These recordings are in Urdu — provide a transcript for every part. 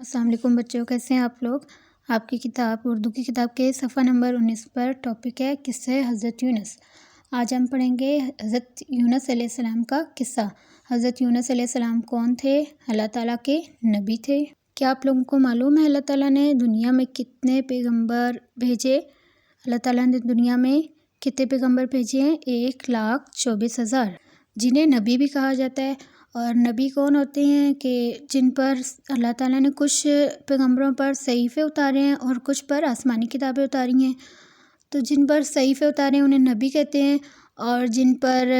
السلام علیکم بچوں، کیسے ہیں آپ لوگ؟ آپ کی کتاب اردو کی کتاب کے صفحہ نمبر 19 پر ٹاپک ہے قصہ حضرت یونس۔ آج ہم پڑھیں گے حضرت یونس علیہ السلام کا قصہ۔ حضرت یونس علیہ السلام کون تھے؟ اللہ تعالیٰ کے نبی تھے۔ کیا آپ لوگوں کو معلوم ہے اللہ تعالیٰ نے دنیا میں کتنے پیغمبر بھیجے؟ اللہ تعالیٰ نے دنیا میں کتنے پیغمبر بھیجے ہیں؟ 1,24,000، جنہیں نبی بھی کہا جاتا ہے۔ اور نبی کون ہوتے ہیں کہ جن پر اللہ تعالیٰ نے کچھ پیغمبروں پر صحیفے اتارے ہیں اور کچھ پر آسمانی کتابیں اتاری ہیں۔ تو جن پر صحیفے اتارے ہیں انہیں نبی کہتے ہیں، اور جن پر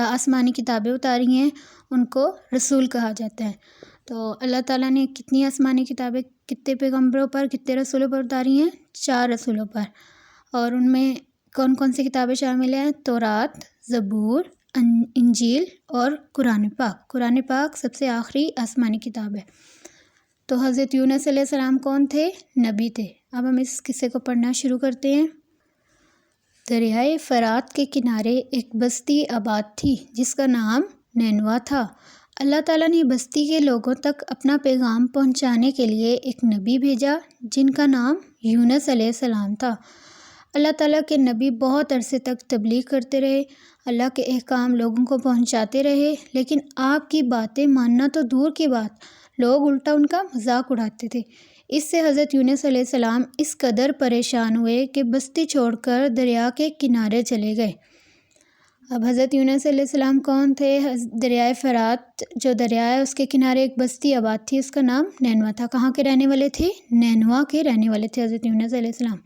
آسمانی کتابیں اتاری ہیں ان کو رسول کہا جاتا ہے۔ تو اللہ تعالیٰ نے کتنی آسمانی کتابیں کتنے پیغمبروں پر کتنے رسولوں پر اتاری ہیں؟ 4 رسولوں پر۔ اور ان میں کون کون سی کتابیں شامل ہیں؟ تورات، زبور، انجیل اور قرآن پاک۔ قرآن پاک سب سے آخری آسمانی کتاب ہے۔ تو حضرت یونس علیہ السلام کون تھے؟ نبی تھے۔ اب ہم اس قصے کو پڑھنا شروع کرتے ہیں۔ دریائے فرات کے کنارے ایک بستی آباد تھی جس کا نام نینوا تھا۔ اللہ تعالیٰ نے بستی کے لوگوں تک اپنا پیغام پہنچانے کے لیے ایک نبی بھیجا جن کا نام یونس علیہ السلام تھا۔ اللہ تعالیٰ کے نبی بہت عرصے تک تبلیغ کرتے رہے، اللہ کے احکام لوگوں کو پہنچاتے رہے، لیکن آپ کی باتیں ماننا تو دور کی بات، لوگ الٹا ان کا مذاق اڑاتے تھے۔ اس سے حضرت یونس علیہ السلام اس قدر پریشان ہوئے کہ بستی چھوڑ کر دریا کے کنارے چلے گئے۔ اب حضرت یونس علیہ السلام کون تھے؟ دریائے فرات جو دریا ہے اس کے کنارے ایک بستی آباد تھی، اس کا نام نینوا تھا۔ کہاں کے رہنے والے تھے؟ نینوا کے رہنے والے تھے حضرت یونس علیہ السلام۔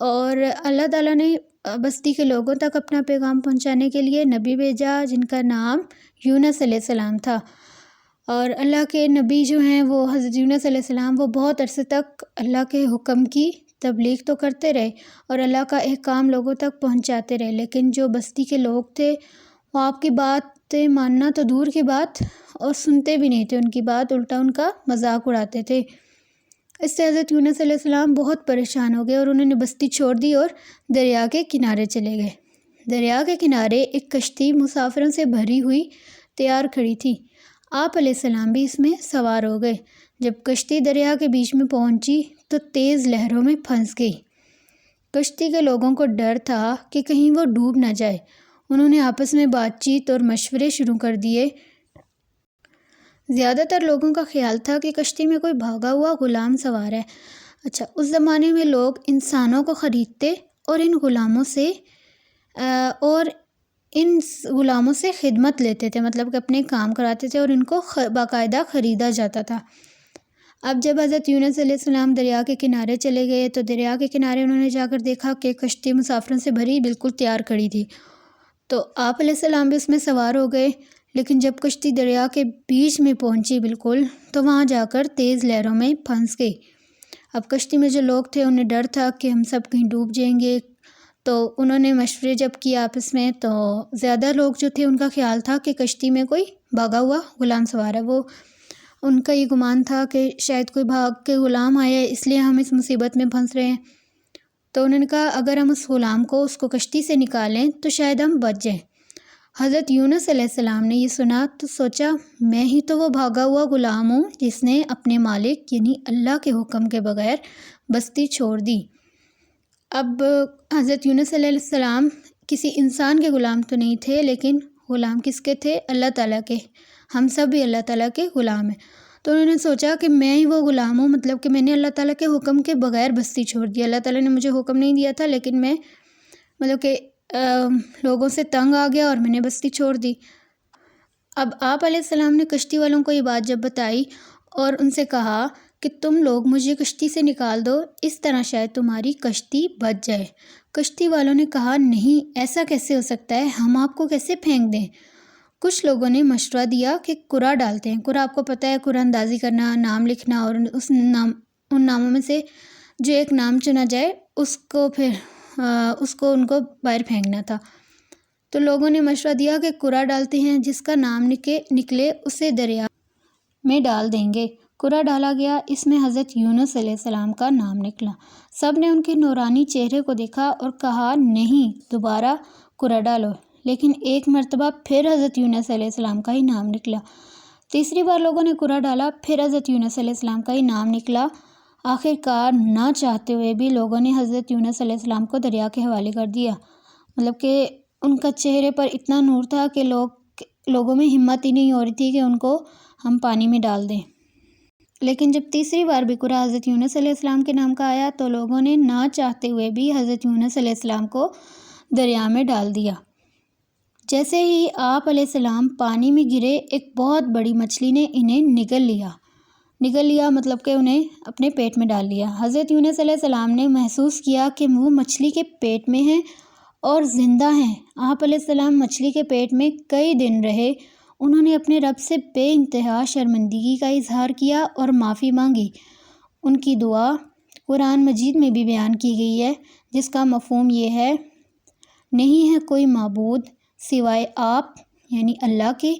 اور اللہ تعالیٰ نے بستی کے لوگوں تک اپنا پیغام پہنچانے کے لیے نبی بھیجا جن کا نام یونس علیہ السلام تھا۔ اور اللہ کے نبی جو ہیں وہ حضرت یونس علیہ السلام وہ بہت عرصے تک اللہ کے حکم کی تبلیغ تو کرتے رہے اور اللہ کا احکام لوگوں تک پہنچاتے رہے، لیکن جو بستی کے لوگ تھے وہ آپ کی باتیں ماننا تو دور کی بات اور سنتے بھی نہیں تھے ان کی بات، الٹا ان کا مذاق اڑاتے تھے۔ اس سے حضرت یونس علیہ السلام بہت پریشان ہو گئے اور انہوں نے بستی چھوڑ دی اور دریا کے کنارے چلے گئے۔ دریا کے کنارے ایک کشتی مسافروں سے بھری ہوئی تیار کھڑی تھی۔ آپ علیہ السلام بھی اس میں سوار ہو گئے۔ جب کشتی دریا کے بیچ میں پہنچی تو تیز لہروں میں پھنس گئی۔ کشتی کے لوگوں کو ڈر تھا کہ کہیں وہ ڈوب نہ جائے۔ انہوں نے آپس میں بات چیت اور مشورے شروع کر دیے۔ زیادہ تر لوگوں کا خیال تھا کہ کشتی میں کوئی بھاگا ہوا غلام سوار ہے۔ اچھا، اس زمانے میں لوگ انسانوں کو خریدتے اور ان غلاموں سے خدمت لیتے تھے، مطلب کہ اپنے کام کراتے تھے اور ان کو باقاعدہ خریدا جاتا تھا۔ اب جب حضرت یونس علیہ السلام دریا کے کنارے چلے گئے تو دریا کے کنارے انہوں نے جا کر دیکھا کہ کشتی مسافروں سے بھری بالکل تیار کھڑی تھی۔ تو آپ علیہ السلام بھی اس میں سوار ہو گئے، لیکن جب کشتی دریا کے بیچ میں پہنچی بالکل تو وہاں جا کر تیز لہروں میں پھنس گئی۔ اب کشتی میں جو لوگ تھے انہیں ڈر تھا کہ ہم سب کہیں ڈوب جائیں گے، تو انہوں نے مشورے جب کیے آپس میں تو زیادہ لوگ جو تھے ان کا خیال تھا کہ کشتی میں کوئی بھاگا ہوا غلام سوار ہے۔ وہ ان کا یہ گمان تھا کہ شاید کوئی بھاگ کے غلام آیا ہے اس لیے ہم اس مصیبت میں پھنس رہے ہیں۔ تو انہوں نے کہا اگر ہم اس غلام کو کشتی سے نکالیں تو شاید ہم بچ جائیں۔ حضرت یونس علیہ السلام نے یہ سنا تو سوچا میں ہی تو وہ بھاگا ہوا غلام ہوں جس نے اپنے مالک یعنی اللہ کے حکم کے بغیر بستی چھوڑ دی۔ اب حضرت یونس علیہ السلام کسی انسان کے غلام تو نہیں تھے، لیکن غلام کس کے تھے؟ اللہ تعالیٰ کے۔ ہم سب بھی اللہ تعالیٰ کے غلام ہیں۔ تو انہوں نے سوچا کہ میں ہی وہ غلام ہوں، مطلب کہ میں نے اللہ تعالیٰ کے حکم کے بغیر بستی چھوڑ دی۔ اللہ تعالیٰ نے مجھے حکم نہیں دیا تھا لیکن میں مطلب کہ لوگوں سے تنگ آ گیا اور میں نے بستی چھوڑ دی۔ اب آپ علیہ السلام نے کشتی والوں کو یہ بات جب بتائی اور ان سے کہا کہ تم لوگ مجھے کشتی سے نکال دو، اس طرح شاید تمہاری کشتی بچ جائے۔ کشتی والوں نے کہا نہیں، ایسا کیسے ہو سکتا ہے، ہم آپ کو کیسے پھینک دیں؟ کچھ لوگوں نے مشورہ دیا کہ قرعہ ڈالتے ہیں۔ قرعہ آپ کو پتہ ہے، قرعہ اندازی کرنا، نام لکھنا اور ان ناموں میں سے جو ایک نام چنا جائے اس کو ان کو باہر پھینکنا تھا۔ تو لوگوں نے مشورہ دیا کہ قرعہ ڈالتے ہیں، جس کا نام نکلے اسے دریا میں ڈال دیں گے۔ قرعہ ڈالا گیا، اس میں حضرت یونس علیہ السلام کا نام نکلا۔ سب نے ان کے نورانی چہرے کو دیکھا اور کہا نہیں، دوبارہ قرعہ ڈالو، لیکن ایک مرتبہ پھر حضرت یونس علیہ السلام کا ہی نام نکلا۔ تیسری بار لوگوں نے کرا ڈالا، پھر حضرت یونس علیہ السلام کا ہی نام نکلا۔ آخر کار نہ چاہتے ہوئے بھی لوگوں نے حضرت یونس علیہ السلام کو دریا کے حوالے کر دیا۔ مطلب کہ ان کا چہرے پر اتنا نور تھا کہ لوگوں میں ہمت ہی نہیں ہو رہی تھی کہ ان کو ہم پانی میں ڈال دیں۔ لیکن جب تیسری بار بھی قرآن حضرت یونس علیہ السلام کے نام کا آیا تو لوگوں نے نہ چاہتے ہوئے بھی حضرت یونس علیہ السلام کو دریا میں ڈال دیا۔ جیسے ہی آپ علیہ السلام پانی میں گرے، ایک بہت بڑی مچھلی نے انہیں نگل لیا مطلب کہ انہیں اپنے پیٹ میں ڈال لیا۔ حضرت یونس علیہ السلام نے محسوس کیا کہ وہ مچھلی کے پیٹ میں ہیں اور زندہ ہیں۔ آپ علیہ السلام مچھلی کے پیٹ میں کئی دن رہے۔ انہوں نے اپنے رب سے بے انتہا شرمندگی کا اظہار کیا اور معافی مانگی۔ ان کی دعا قرآن مجید میں بھی بیان کی گئی ہے، جس کا مفہوم یہ ہے: نہیں ہے کوئی معبود سوائے آپ یعنی اللہ کے،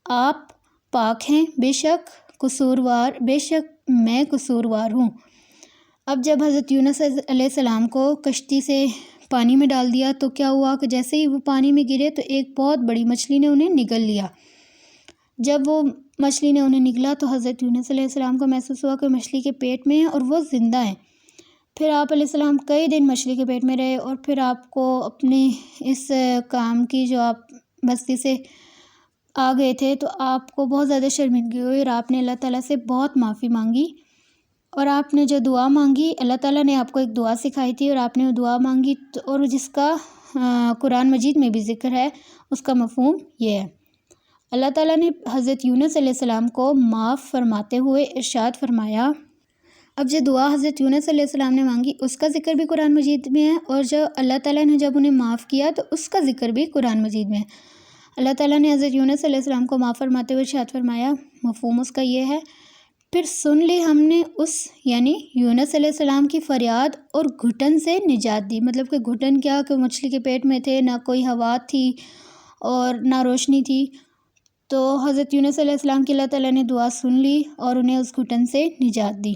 آپ پاک ہیں، بے شک میں قصوروار ہوں۔ اب جب حضرت یونس علیہ السلام کو کشتی سے پانی میں ڈال دیا تو کیا ہوا کہ جیسے ہی وہ پانی میں گرے تو ایک بہت بڑی مچھلی نے انہیں نگل لیا۔ جب وہ مچھلی نے انہیں نگلا تو حضرت یونس علیہ السلام کو محسوس ہوا کہ مچھلی کے پیٹ میں ہیں اور وہ زندہ ہیں۔ پھر آپ علیہ السلام کئی دن مچھلی کے پیٹ میں رہے، اور پھر آپ کو اپنے اس کام کی، جو آپ بستی سے آ گئے تھے، تو آپ کو بہت زیادہ شرمندگی ہوئی اور آپ نے اللہ تعالیٰ سے بہت معافی مانگی۔ اور آپ نے جو دعا مانگی، اللہ تعالیٰ نے آپ کو ایک دعا سکھائی تھی اور آپ نے وہ دعا مانگی، اور جس کا قرآن مجید میں بھی ذکر ہے، اس کا مفہوم یہ ہے۔ اللہ تعالیٰ نے حضرت یونس علیہ السلام کو معاف فرماتے ہوئے ارشاد فرمایا۔ اب جو دعا حضرت یونس علیہ السلام نے مانگی اس کا ذکر بھی قرآن مجید میں ہے، اور جو اللہ تعالیٰ نے جب انہیں معاف کیا تو اس کا ذکر بھی قرآن مجید میں ہے۔ اللہ تعالیٰ نے حضرت یونس علیہ السلام کو معاف فرماتے ہوئے ارشاد فرمایا، مفہوم اس کا یہ ہے: پھر سن لی ہم نے اس یعنی یونس علیہ السلام کی فریاد اور گھٹن سے نجات دی۔ مطلب کہ گھٹن کیا کہ مچھلی کے پیٹ میں تھے، نہ کوئی ہوا تھی اور نہ روشنی تھی، تو حضرت یونس علیہ السلام کی اللہ تعالیٰ نے دعا سن لی اور انہیں اس گھٹن سے نجات دی۔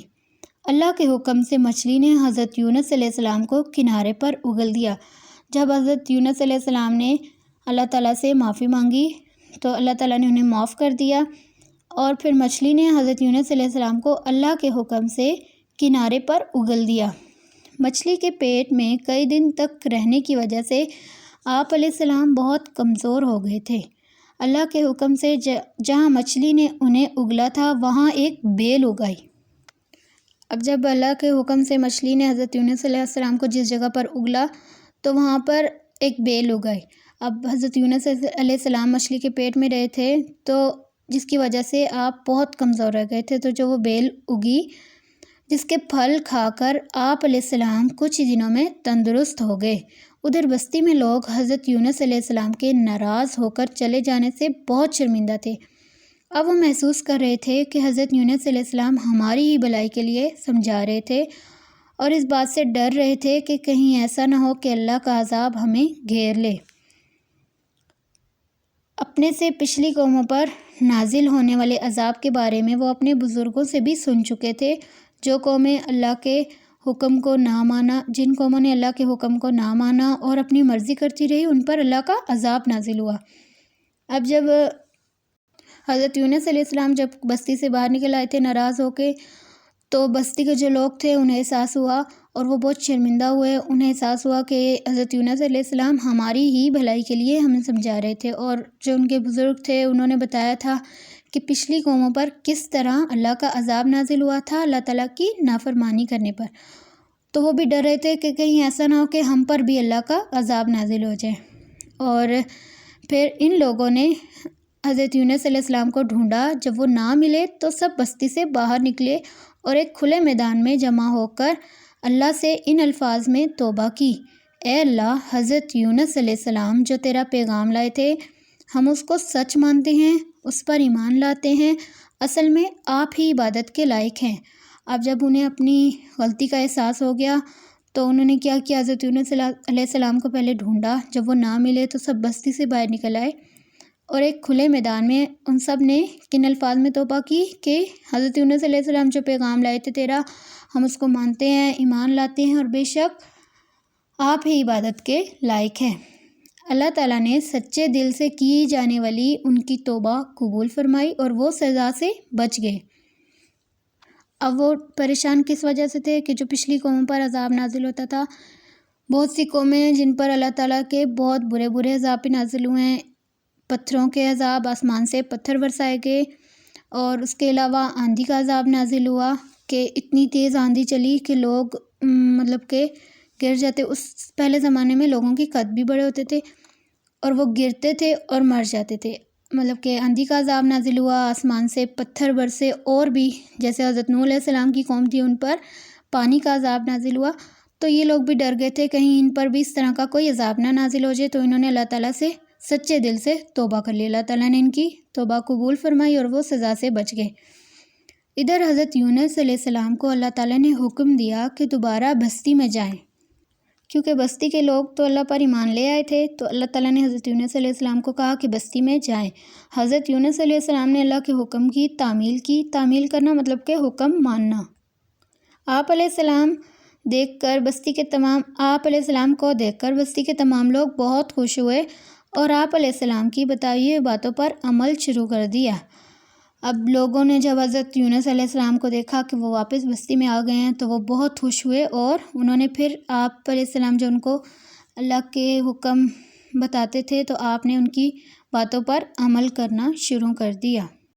اللہ کے حکم سے مچھلی نے حضرت یونس علیہ السلام کو کنارے پر اگل دیا۔ جب حضرت یونس علیہ السلام نے اللہ تعالیٰ سے معافی مانگی تو اللہ تعالیٰ نے انہیں معاف کر دیا، اور پھر مچھلی نے حضرت یونس علیہ السلام کو اللہ کے حکم سے کنارے پر اگل دیا۔ مچھلی کے پیٹ میں کئی دن تک رہنے کی وجہ سے آپ علیہ السلام بہت کمزور ہو گئے تھے۔ اللہ کے حکم سے جہاں مچھلی نے انہیں اگلا تھا وہاں ایک بیل اگائی۔ اب جب اللہ کے حکم سے مچھلی نے حضرت یونس علیہ السلام کو جس جگہ پر اگلا تو وہاں پر ایک بیل اگائی۔ اب حضرت یونس علیہ السلام مچھلی کے پیٹ میں رہے تھے، تو جس کی وجہ سے آپ بہت کمزور رہ گئے تھے، تو جو وہ بیل اگی جس کے پھل کھا کر آپ علیہ السلام کچھ ہی دنوں میں تندرست ہو گئے۔ ادھر بستی میں لوگ حضرت یونس علیہ السلام کے ناراض ہو کر چلے جانے سے بہت شرمندہ تھے۔ اب وہ محسوس کر رہے تھے کہ حضرت یونس علیہ السلام ہماری ہی بھلائی کے لیے سمجھا رہے تھے، اور اس بات سے ڈر رہے تھے کہ کہیں ایسا نہ ہو کہ اللہ کا عذاب ہمیں گھیر لے۔ اپنے سے پچھلی قوموں پر نازل ہونے والے عذاب کے بارے میں وہ اپنے بزرگوں سے بھی سن چکے تھے۔ جو قومیں اللہ کے حکم کو نہ مانا، جن قوموں نے اللہ کے حکم کو نہ مانا اور اپنی مرضی کرتی رہی، ان پر اللہ کا عذاب نازل ہوا۔ اب جب حضرت یونس علیہ السلام جب بستی سے باہر نکل آئے تھے ناراض ہو کے، تو بستی کے جو لوگ تھے انہیں احساس ہوا اور وہ بہت شرمندہ ہوئے۔ انہیں احساس ہوا کہ حضرت یونس علیہ السلام ہماری ہی بھلائی کے لیے ہمیں سمجھا رہے تھے، اور جو ان کے بزرگ تھے انہوں نے بتایا تھا کہ پچھلی قوموں پر کس طرح اللہ کا عذاب نازل ہوا تھا اللہ تعالیٰ کی نافرمانی کرنے پر۔ تو وہ بھی ڈر رہے تھے کہ کہیں ایسا نہ ہو کہ ہم پر بھی اللہ کا عذاب نازل ہو جائے۔ اور پھر ان لوگوں نے حضرت یونس علیہ السلام کو ڈھونڈا۔ جب وہ نہ ملے تو سب بستی سے باہر نکلے اور ایک کھلے میدان میں جمع ہو کر اللہ سے ان الفاظ میں توبہ کی: اے اللہ، حضرت یونس علیہ السلام جو تیرا پیغام لائے تھے، ہم اس کو سچ مانتے ہیں، اس پر ایمان لاتے ہیں، اصل میں آپ ہی عبادت کے لائق ہیں۔ اب جب انہیں اپنی غلطی کا احساس ہو گیا تو انہوں نے کیا کیا، حضرت یونس علیہ السلام کو پہلے ڈھونڈا۔ جب وہ نہ ملے تو سب بستی سے باہر نکل آئے اور ایک کھلے میدان میں ان سب نے کن الفاظ میں توبہ کی کہ حضرت یونس علیہ السلام جو پیغام لائے تھے تیرا، ہم اس کو مانتے ہیں، ایمان لاتے ہیں، اور بے شک آپ ہی عبادت کے لائق ہیں۔ اللہ تعالیٰ نے سچے دل سے کی جانے والی ان کی توبہ قبول فرمائی اور وہ سزا سے بچ گئے۔ اب وہ پریشان کس وجہ سے تھے کہ جو پچھلی قوموں پر عذاب نازل ہوتا تھا، بہت سی قومیں ہیں جن پر اللہ تعالیٰ کے بہت برے برے عذاب بھی نازل ہوئے ہیں، پتھروں کے عذاب، آسمان سے پتھر برسائے گئے، اور اس کے علاوہ آندھی کا عذاب نازل ہوا کہ اتنی تیز آندھی چلی کہ لوگ مطلب کہ گر جاتے۔ اس پہلے زمانے میں لوگوں کے قد بھی بڑے ہوتے تھے اور وہ گرتے تھے اور مر جاتے تھے، مطلب کہ آندھی کا عذاب نازل ہوا، آسمان سے پتھر برسے، اور بھی جیسے حضرت نوح علیہ السلام کی قوم تھی ان پر پانی کا عذاب نازل ہوا۔ تو یہ لوگ بھی ڈر گئے تھے کہیں ان پر بھی اس طرح کا کوئی عذاب نہ نازل ہو جائے، تو انہوں نے اللہ تعالیٰ سے سچے دل سے توبہ کر لی۔ اللہ تعالیٰ نے ان کی توبہ قبول فرمائی اور وہ سزا سے بچ گئے۔ ادھر حضرت یونس علیہ السلام کو اللہ تعالیٰ نے حکم دیا کہ دوبارہ بستی میں جائیں، کیونکہ بستی کے لوگ تو اللہ پر ایمان لے آئے تھے، تو اللہ تعالیٰ نے حضرت یونس علیہ السلام کو کہا کہ بستی میں جائیں۔ حضرت یونس علیہ السلام نے اللہ کے حکم کی تعمیل کی۔ تعمیل کرنا مطلب کہ حکم ماننا۔ آپ علیہ السلام کو دیکھ کر بستی کے تمام لوگ بہت خوش ہوئے اور آپ علیہ السلام کی بتائی ہوئی باتوں پر عمل شروع کر دیا۔ اب لوگوں نے جب حضرت یونس علیہ السلام کو دیکھا کہ وہ واپس بستی میں آ گئے ہیں تو وہ بہت خوش ہوئے، اور انہوں نے پھر آپ علیہ السلام جو ان کو اللہ کے حکم بتاتے تھے تو آپ نے ان کی باتوں پر عمل کرنا شروع کر دیا۔